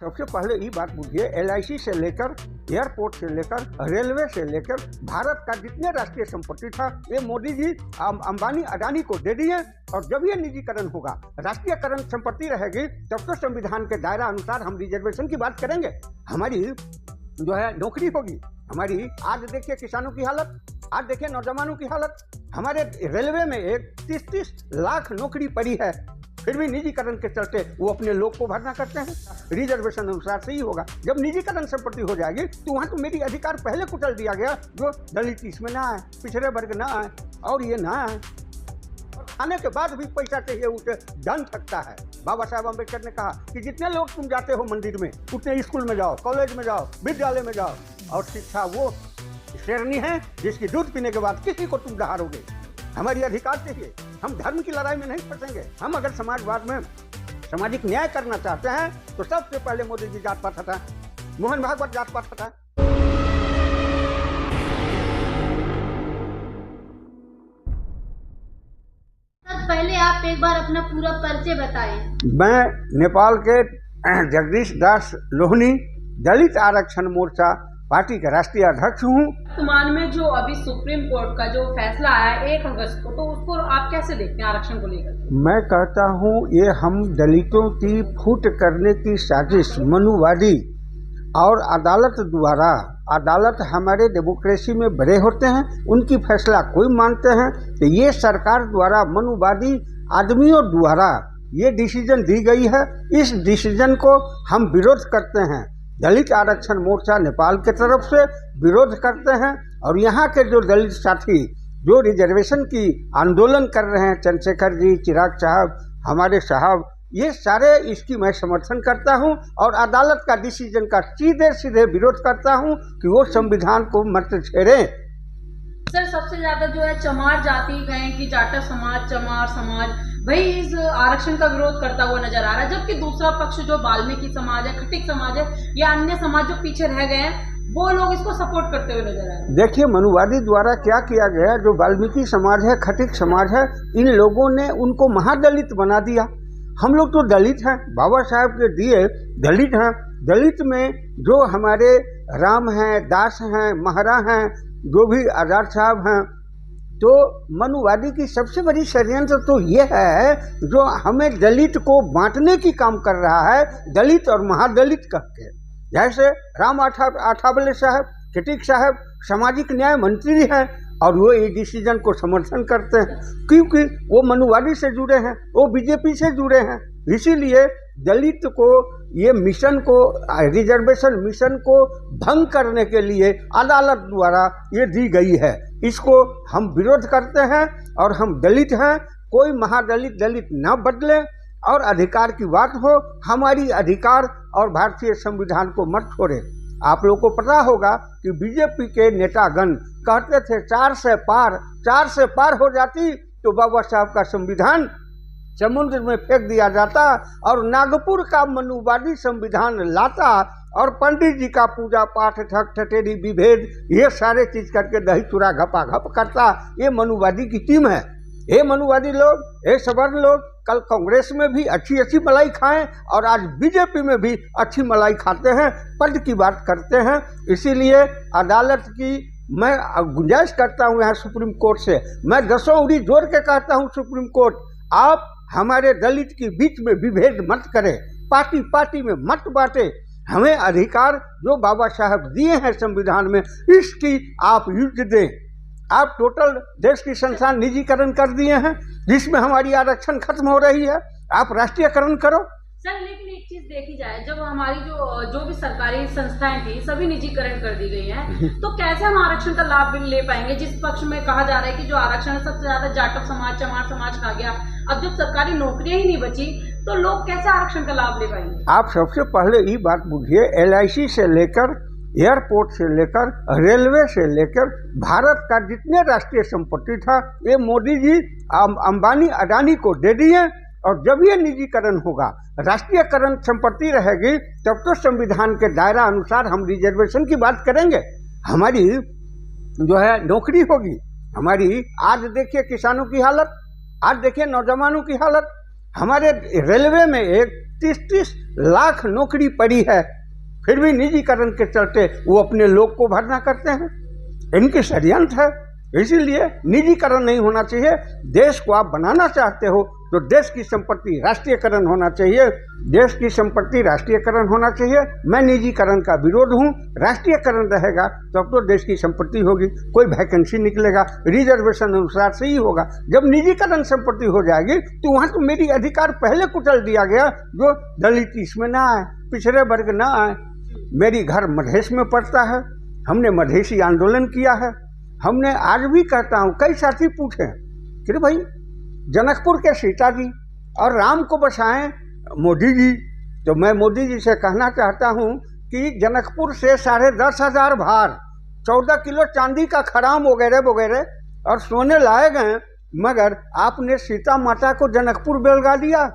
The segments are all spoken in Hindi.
सबसे पहले ये बात बुझिए, LIC से लेकर एयरपोर्ट से लेकर रेलवे से लेकर भारत का जितने राष्ट्रीय संपत्ति था ये मोदी जी अंबानी अडानी को दे दिए। और जब ये निजीकरण होगा, राष्ट्रीयकरण संपत्ति रहेगी, तब तो संविधान के दायरा अनुसार हम रिजर्वेशन की बात करेंगे। हमारी जो है नौकरी होगी हमारी। आज देखिए किसानों की हालत, आज देखिए नौजवानों की हालत। हमारे रेलवे में एक 30-30 लाख नौकरी पड़ी है, फिर भी निजीकरण के चलते वो अपने लोग को भरना करते हैं। रिजर्वेशन अनुसार से ही होगा। जब निजीकरण संपत्ति हो जाएगी तो वहाँ तो मेरी अधिकार पहले कुचल दिया गया, जो दलित इसमें ना आए, पिछड़े वर्ग ना आए और ये ना आए। और खाने के बाद भी पैसा चाहिए, उसे धन थकता है। बाबा साहब अम्बेडकर ने कहा कि जितने लोग तुम जाते हो मंदिर में, उतने स्कूल में जाओ, कॉलेज में जाओ, विद्यालय में जाओ। और शिक्षा वो शेरनी है जिसकी दूध पीने के बाद किसी को तुम दहाड़ोगे। हमारी अधिकार चाहिए, हम धर्म की लड़ाई में नहीं फंसेंगे। हम अगर समाजवाद में सामाजिक न्याय करना चाहते हैं तो सबसे पहले मोदी जी जात पात हटाएं, मोहन भागवत जात पात हटाएं। पहले आप एक बार अपना पूरा परिचय बताएं। मैं नेपाल के जगदीश दास लोहनी, दलित आरक्षण मोर्चा पार्टी का राष्ट्रीय अध्यक्ष हूँ। वर्तमान में जो अभी सुप्रीम कोर्ट का जो फैसला आया 1 अगस्त को, तो उसको आप कैसे देखते हैं आरक्षण को लेकर? मैं कहता हूँ ये हम दलितों की फूट करने की साजिश मनुवादी और अदालत हमारे डेमोक्रेसी में बड़े होते हैं, उनकी फैसला कोई मानते हैं। तो ये सरकार द्वारा मनुवादी आदमियों द्वारा ये डिसीजन दी गई है, इस डिसीजन को हम विरोध करते हैं। दलित आरक्षण मोर्चा नेपाल के तरफ से विरोध करते हैं। और यहाँ के जो दलित साथी जो रिजर्वेशन की आंदोलन कर रहे हैं, चंद्रशेखर जी, चिराग साहब, हमारे साहब, ये सारे इसकी मैं समर्थन करता हूँ। और अदालत का डिसीजन का सीधे सीधे विरोध करता हूँ कि वो संविधान को मत छेड़ें। सर, सबसे ज्यादा जो है चमार जाति कहें कि जाटव समाज, चमार समाज, भाई इस आरक्षण का विरोध करता हुआ नजर आ रहा है, जबकि दूसरा पक्ष जो वाल्मीकि समाज है, खटिक समाज है या अन्य समाज जो पीछे रह गए हैं, वो लोग इसको सपोर्ट करते हुए नजर आ रहे हैं। देखिए मनुवादी द्वारा क्या किया गया, जो वाल्मीकि समाज है, खटिक समाज है, इन लोगों ने उनको महादलित बना दिया। हम लोग तो दलित हैं, बाबा साहब के दिए दलित हैं। दलित में जो हमारे राम हैं, दास हैं, महरा हैं, जो भी आजाद साहब हैं, तो मनुवादी की सबसे बड़ी षड्यंत्र तो ये है जो हमें दलित को बांटने की काम कर रहा है, दलित और महादलित कहके। जैसे राम आठावले साहब, खटिक साहब सामाजिक न्याय मंत्री हैं और वो ये डिसीजन को समर्थन करते हैं क्योंकि वो मनुवादी से जुड़े हैं, वो बीजेपी से जुड़े हैं। इसीलिए दलित को ये मिशन को, रिजर्वेशन मिशन को भंग करने के लिए अदालत द्वारा ये दी गई है। इसको हम विरोध करते हैं और हम दलित हैं। कोई महादलित दलित न बदले और अधिकार की बात हो, हमारी अधिकार और भारतीय संविधान को मत छोड़े। आप लोगों को पता होगा कि बीजेपी के नेतागण कहते थे 4 से पार हो जाती तो बाबा साहब का संविधान समुद्र में फेंक दिया जाता और नागपुर का मनुवादी संविधान लाता और पंडित जी का पूजा पाठ, ठग ठठेरी, विभेद, ये सारे चीज करके दही चूड़ा घपा घप करता। ये मनुवादी की टीम है। ये मनुवादी लोग, ये सवर्ण लोग कल कांग्रेस में भी अच्छी मलाई खाएं और आज बीजेपी में भी अच्छी मलाई खाते हैं, पद की बात करते हैं। इसीलिए अदालत की मैं गुंजाइश करता हूँ यहाँ सुप्रीम कोर्ट से, मैं 10 उंगली जोड़ के कहता हूँ सुप्रीम कोर्ट, आप हमारे दलित के बीच में विभेद मत करें, पार्टी में मत बांटे। हमें अधिकार जो बाबा साहब दिए हैं संविधान में, इसकी आप युद्ध दें। आप टोटल देश की संस्थान निजीकरण कर दिए हैं जिसमें हमारी आरक्षण खत्म हो रही है, आप राष्ट्रीयकरण करो। सर, लेकिन एक चीज देखी जाए, जब हमारी जो भी सरकारी संस्थाएं थी सभी निजीकरण कर दी गई हैं, तो कैसे हम आरक्षण का लाभ ले पाएंगे? जिस पक्ष में कहा जा रहा है कि जो आरक्षण है सबसे ज्यादा जाटव समाज, चमार समाज खा गया, अब जब सरकारी नौकरियां ही नहीं बची तो लोग कैसे आरक्षण का लाभ ले पाएंगे? आप सबसे पहले ये बात बुझिए, LIC से लेकर एयरपोर्ट से लेकर रेलवे से लेकर भारत का जितने राष्ट्रीय संपत्ति था ये मोदी जी अंबानी अडानी को दे दिए। और जब ये निजीकरण होगा, राष्ट्रीयकरण संपत्ति रहेगी, तब तो संविधान के दायरा अनुसार हम रिजर्वेशन की बात करेंगे। हमारी जो है नौकरी होगी हमारी। आज देखिए किसानों की हालत, आज देखिए नौजवानों की हालत। हमारे रेलवे में एक 30-30 लाख नौकरी पड़ी है, फिर भी निजीकरण के चलते वो अपने लोग को भरना करते हैं। इनकी षड्यंत्र है। इसीलिए निजीकरण नहीं होना चाहिए। देश को आप बनाना चाहते हो तो देश की संपत्ति राष्ट्रीयकरण होना चाहिए। देश की संपत्ति राष्ट्रीयकरण होना चाहिए। मैं निजीकरण का विरोध हूँ। राष्ट्रीयकरण रहेगा तब तो देश की संपत्ति होगी, कोई वैकेंसी निकलेगा, रिजर्वेशन अनुसार से ही होगा। जब निजीकरण संपत्ति हो जाएगी तो वहाँ तो मेरी अधिकार पहले कुचल दिया गया, जो दलित इसमें ना आए, पिछड़े वर्ग ना आए। मेरी घर मधेश में पड़ता है, हमने मधेसी आंदोलन किया है। हमने आज भी कहता हूँ, कई साथी पूछे कि भाई जनकपुर के सीता जी और राम को बसाएं मोदी जी, तो मैं मोदी जी से कहना चाहता हूँ कि जनकपुर से 10,500 भार, 14 किलो चांदी का खड़ाम वगैरह वगैरह और सोने लाए गए, मगर आपने सीता माता को जनकपुर बेलगा दिया।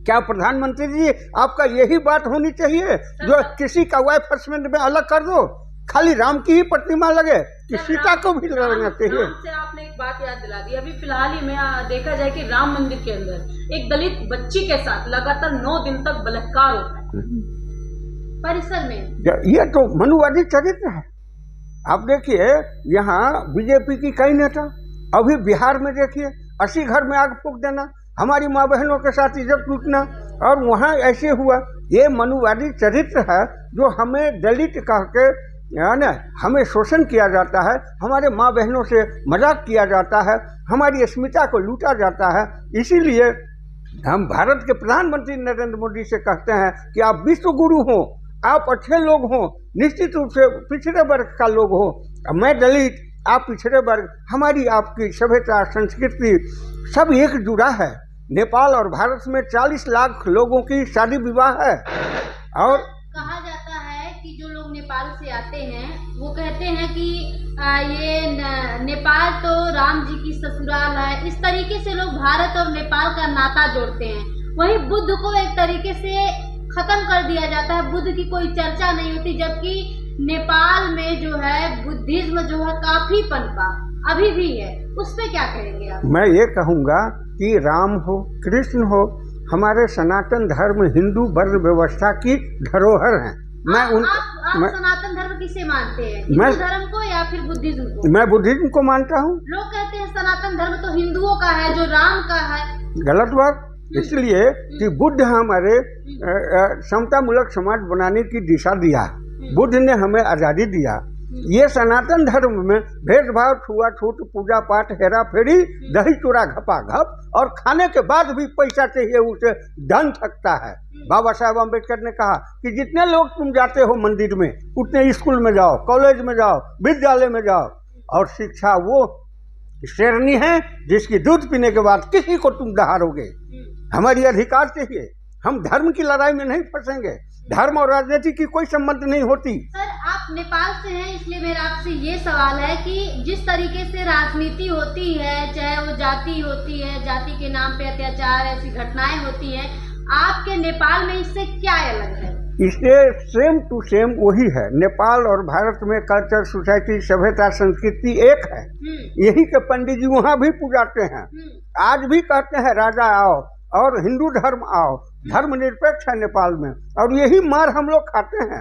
क्या प्रधानमंत्री जी आपका यही बात होनी चाहिए जो किसी का वाइफ हस्बैंड में अलग कर दो, खाली राम की ही प्रतिमा लगे कि सीता को भी लगना चाहिए। राम से आपने एक बात याद दिला दी। अभी फिलहाल ही में देखा जाए कि राम मंदिर के अंदर एक दलित बच्ची के साथ लगातार 9 दिन तक बलात्कार होता है परिसर में। ये तो मनुवादी चरित्र है। आप देखिए यहाँ बीजेपी की कई नेता, अभी बिहार में देखिए 80 घर में आग फूंक देना, हमारी माँ बहनों के साथ इज्जत लूटना, और वहाँ ऐसे हुआ। ये मनुवादी चरित्र है जो हमें दलित कह के ना हमें शोषण किया जाता है, हमारे माँ बहनों से मजाक किया जाता है, हमारी अस्मिता को लूटा जाता है। इसीलिए हम भारत के प्रधानमंत्री नरेंद्र मोदी से कहते हैं कि आप विश्व गुरु हो, आप अच्छे लोग हो, निश्चित रूप से पिछड़े वर्ग का लोग हो। मैं दलित, आप पिछड़े वर्ग, हमारी आपकी सभ्यता संस्कृति सब एक जुड़ा है। नेपाल और भारत में 40 लाख लोगों की शादी विवाह है। और कहा जाता है कि जो लोग नेपाल से आते हैं वो कहते हैं कि ये नेपाल तो राम जी की ससुराल है। इस तरीके से लोग भारत और नेपाल का नाता जोड़ते हैं। वहीं बुद्ध को एक तरीके से खत्म कर दिया जाता है, बुद्ध की कोई चर्चा नहीं होती, जबकि नेपाल में जो है बुद्धिज्म जो है काफी पनपा अभी भी है। उस पे क्या कहेंगे आप? मैं ये कहूँगा कि राम हो, कृष्ण हो, हमारे सनातन धर्म हिंदू वर्ण व्यवस्था की धरोहर हैं। आप सनातन धर्म किसे मानते हैं, हिंदू धर्म को या फिर बुद्धिज्म को? मैं बुद्धिज्म को मानता हूँ। लोग कहते हैं सनातन धर्म तो हिंदुओं का है, जो राम का है। गलत बात, इसलिए कि बुद्ध हमारे समतामूलक समाज बनाने की दिशा दिया, बुद्ध ने हमें आज़ादी दिया। ये सनातन धर्म में भेदभाव, छुआछूत, पूजा पाठ, हेरा फेरी, दही चूड़ा घपा घप, और खाने के बाद भी पैसा चाहिए, उसे धन थकता है। बाबा साहेब अम्बेडकर ने कहा कि जितने लोग तुम जाते हो मंदिर में, उतने स्कूल में जाओ, कॉलेज में जाओ, विद्यालय में जाओ। और शिक्षा वो शेरनी है जिसकी दूध पीने के बाद किसी को तुम दहाड़ोगे। हमारी अधिकार चाहिए, हम धर्म की लड़ाई में नहीं फंसेंगे। धर्म और राजनीति की कोई संबंध नहीं होती। सर आप नेपाल से हैं, इसलिए मेरा आपसे ये सवाल है कि जिस तरीके से राजनीति होती है, चाहे वो जाति होती है, जाति के नाम पे अत्याचार, ऐसी घटनाएं होती हैं, आपके नेपाल में इससे क्या अलग है? इससे सेम टू सेम वही है। नेपाल और भारत में कल्चर, सोसाइटी, सभ्यता, संस्कृति एक है। यही के पंडित जी वहाँ भी पुजाते हैं, आज भी कहते हैं राजा आओ और हिंदू धर्म आओ। धर्मनिरपेक्ष है नेपाल में, और यही मार हम लोग खाते हैं।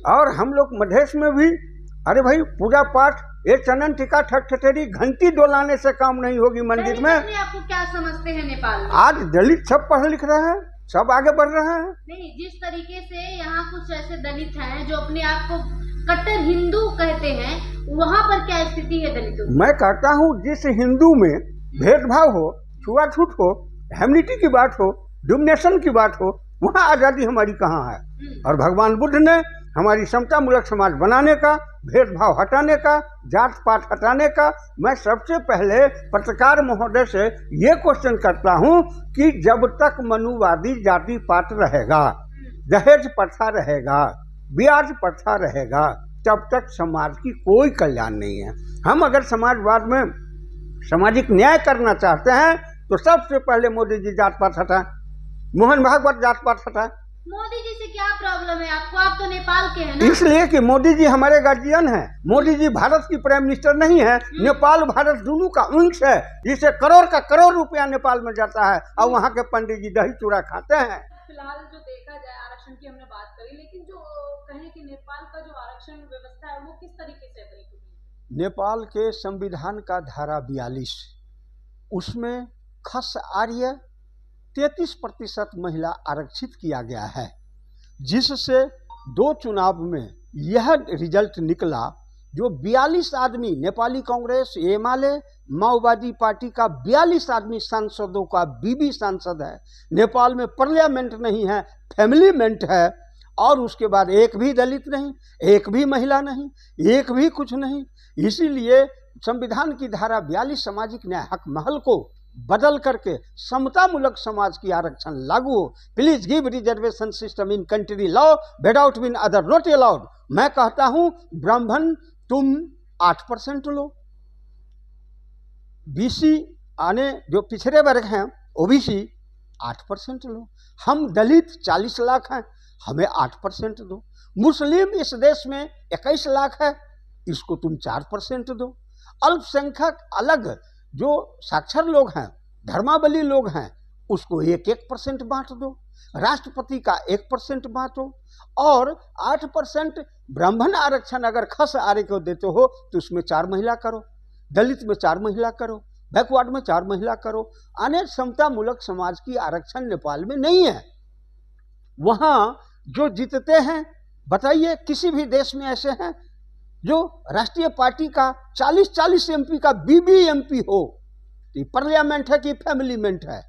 और हम लोग मधेश में भी, अरे भाई पूजा पाठ, ये चनन टीका ठठठेरी घंटी डोलाने से काम नहीं होगी मंदिर में। आपको क्या समझते हैं नेपाल में? आज दलित सब पढ़ लिख रहे हैं, सब आगे बढ़ रहे हैं। नहीं, जिस तरीके से यहाँ कुछ ऐसे दलित हैं जो अपने आप को कट्टर हिंदू कहते हैं, वहाँ पर क्या स्थिति है दलितों की? मैं कहता हूँ जिस हिंदू में भेदभाव हो, छुआछूत हो, हेमिनिटी की बात हो, डोमिनेशन की बात हो, वहाँ आज़ादी हमारी कहाँ है? और भगवान बुद्ध ने हमारी समतामूलक समाज बनाने का, भेदभाव हटाने का, जात पात हटाने का। मैं सबसे पहले पत्रकार महोदय से ये क्वेश्चन करता हूँ कि जब तक मनुवादी जाति पात रहेगा, दहेज प्रथा रहेगा, ब्याज प्रथा रहेगा, तब तक समाज की कोई कल्याण नहीं है। हम अगर समाजवाद में सामाजिक न्याय करना चाहते हैं तो सबसे पहले मोदी जी जात पात हटाएं, मोहन भागवत जात पात हटाएं। मोदी जी से क्या प्रॉब्लम है आपको? आप तो नेपाल के हैं ना? इसलिए कि मोदी जी हमारे गार्जियन हैं। मोदी जी भारत की प्राइम मिनिस्टर नहीं है, नेपाल भारत दोनों का अंश है, जिसे करोड़ का करोड़ रुपया नेपाल में जाता है, और वहाँ के पंडित जी दही चूड़ा खाते हैं। फिलहाल जो देखा जाए, आरक्षण की हमने बात करी, लेकिन जो कहें कि नेपाल का जो आरक्षण व्यवस्था है वो किस तरीके से है? नेपाल के संविधान का धारा 42 उसमें खस आर्य 33% महिला आरक्षित किया गया है, जिससे 2 चुनाव में यह रिजल्ट निकला। जो 42 आदमी नेपाली कांग्रेस, एमाले, माओवादी पार्टी का 42 आदमी सांसदों का बीबी सांसद है। नेपाल में पार्लियामेंट नहीं है, फैमिलीमेंट है। और उसके बाद एक भी दलित नहीं, एक भी महिला नहीं, एक भी कुछ नहीं। इसीलिए संविधान की धारा 42 सामाजिक न्याय हक महल को बदल करके समतामूलक समाज की आरक्षण लागू हो। Please give reservation system in country law, without win other not allowed. मैं कहता हूं ब्राह्मण तुम 8% लो, बीसी आने जो पिछड़े वर्ग हैं ओबीसी 8% लो, हम दलित 40 लाख हैं, हमें 8% दो। मुस्लिम इस देश में 21 लाख है, इसको तुम 4% दो। अल्पसंख्यक अलग जो साक्षर लोग हैं, धर्मावलंबी लोग हैं, उसको 1% बांट दो। राष्ट्रपति का 1% बांटो। और 8% ब्राह्मण आरक्षण अगर खस आर्य को देते हो तो उसमें 4 महिला करो, दलित में 4 महिला करो, बैकवर्ड में 4 महिला करो। अन्य समतामूलक समाज की आरक्षण नेपाल में नहीं है। वहां जो जीतते हैं, बताइए किसी भी देश में ऐसे हैं जो राष्ट्रीय पार्टी का 40-40 एमपी का बीबी एमपी हो? तो पार्लियामेंट है कि फैमिलीमेंट है?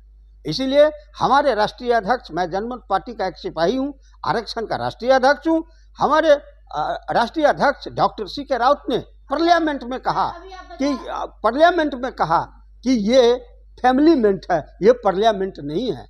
इसीलिए हमारे राष्ट्रीय अध्यक्ष, मैं जनमत पार्टी का एक सिपाही हूं, आरक्षण का राष्ट्रीय अध्यक्ष हूं। हमारे राष्ट्रीय अध्यक्ष डॉक्टर CK राउत ने पार्लियामेंट में कहा कि ये फैमिलीमेंट है, ये पार्लियामेंट नहीं है।